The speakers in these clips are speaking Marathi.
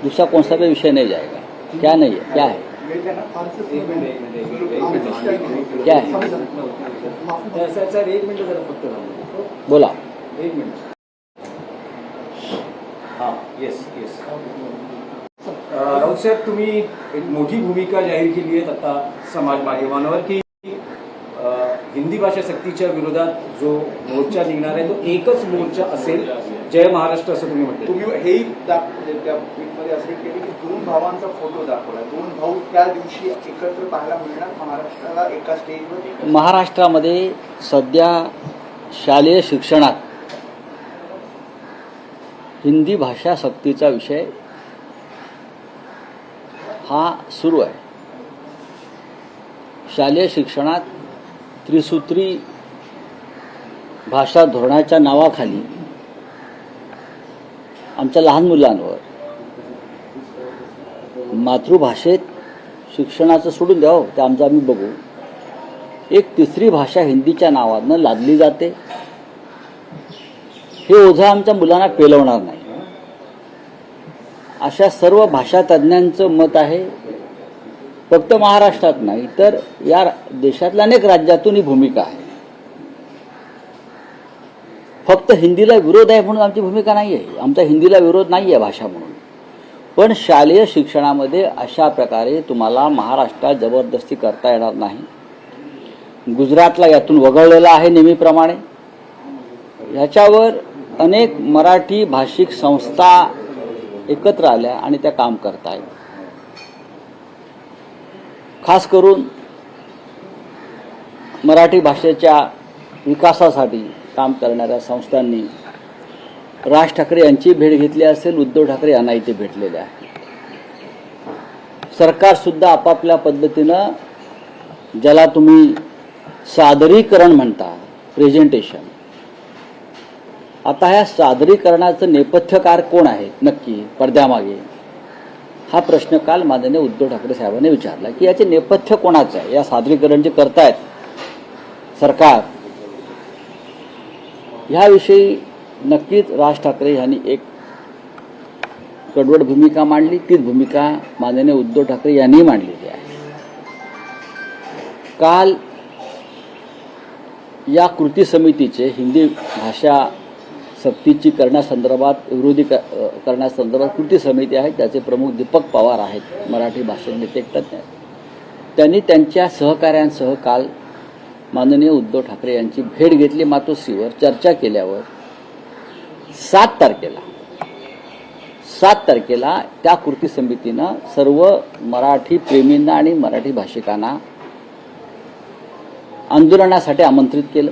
दूसरा कौन सा भी विषय नहीं जाएगा? क्या नहीं है? क्या है? क्या है? सर एक मिनिट जरा फक्त बोला. एक मिनिट. हां येस येस. राऊत साहेब, तुम्ही एक मोठी भूमिका जाहीर केली आहे आता समाज माध्यमांवर की हिंदी भाषा सक्तीच्या विरोधात जो मोर्चा निघणार आहे तो एकच मोर्चा असेल, जय महाराष्ट्र असं तुम्ही म्हटलं. तुम्ही हेही त्या ट्विटमध्ये असं केली की दोन भावांचा फोटो दाखवला. दोन भाऊ त्या दिवशी एकत्र पाहायला मिळणार महाराष्ट्राला एका स्टेजवर. महाराष्ट्रामध्ये सध्या शालेय शिक्षणात हिंदी भाषा सक्तीचा विषय हा सुरू आहे. शालेय शिक्षणात त्रिसूत्री भाषा धोरणाच्या नावाखाली आमच्या लहान मुलांवर मातृभाषेत शिक्षणाचं सोडून द्यावं ते आमचं आम्ही बघू. एक तिसरी भाषा हिंदीच्या नावानं लादली जाते. हे ओझं आमच्या मुलांना पेलवणार नाही अशा सर्व भाषा तज्ज्ञांचं मत आहे. फक्त महाराष्ट्रात नाही तर या देशातल्या अनेक राज्यातून ही भूमिका आहे. फक्त हिंदीला विरोध आहे म्हणून आमची भूमिका नाही आहे. आमचा हिंदीला विरोध नाही आहे भाषा म्हणून. पण शालेय शिक्षणामध्ये अशा प्रकारे तुम्हाला महाराष्ट्रात जबरदस्ती करता येणार नाही. गुजरातला यातून वगळलेला आहे नेहमीप्रमाणे. ह्याच्यावर अनेक मराठी भाषिक संस्था एकत्र आल्या आणि त्या काम करत आहेत. खास करून मराठी भाषेच्या विकासासाठी काम करणाऱ्या संस्थांनी राज ठाकरे यांची भेट घेतली असेल, उद्धव ठाकरे यांना इथे भेटलेले आहे. सरकारसुद्धा आपापल्या पद्धतीनं ज्याला तुम्ही सादरीकरण म्हणता, प्रेझेंटेशन, आता ह्या सादरीकरणाचं नेपथ्यकार कोण आहे नक्की पडद्यामागे, हा प्रश्न काल माननीय उद्धव ठाकरे साहेबांनी विचारला की याचे नेपथ्य कोणाचं आहे. या सादरीकरण जे करतायत सरकार, ह्याविषयी नक्कीच राज ठाकरे यांनी एक कडवड भूमिका मांडली. तीच भूमिका माननीय उद्धव ठाकरे यांनी मांडलेली आहे. काल या कृती समितीचे हिंदी भाषा सक्तीची करण्यासंदर्भात विरोधी करण्यासंदर्भात कृती समिती आहे. त्याचे प्रमुख दीपक पवार आहेत, मराठी भाषेचे एक तज्ज्ञ. त्यांनी त्यांच्या सहकाऱ्यांसह काल माननीय उद्धव ठाकरे यांची भेट घेतली. मातोश्रीवर चर्चा केल्यावर 7 तारखेला त्या कृती समितीनं सर्व मराठी प्रेमींना आणि मराठी भाषिकांना आंदोलनासाठी आमंत्रित केलं.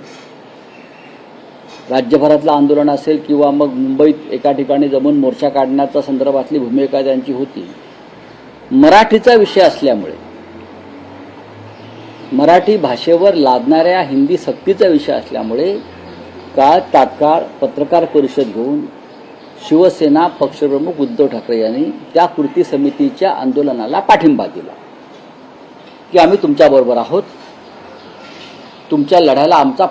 राज्यभरातलं आंदोलन असेल किंवा मग मुंबईत एका ठिकाणी जमून मोर्चा काढण्याच्या संदर्भातली भूमिका त्यांची होती. मराठीचा विषय असल्यामुळे, मराठी भाषेवर लादणाऱ्या हिंदी सक्तीचा विषय असल्यामुळे काल तात्काळ पत्रकार परिषद घेऊन शिवसेना पक्षप्रमुख उद्धव ठाकरे यांनी त्या कृती समितीच्या आंदोलनाला पाठिंबा दिला की आम्ही तुमच्याबरोबर आहोत, तुमच्या लढ्याला आमचा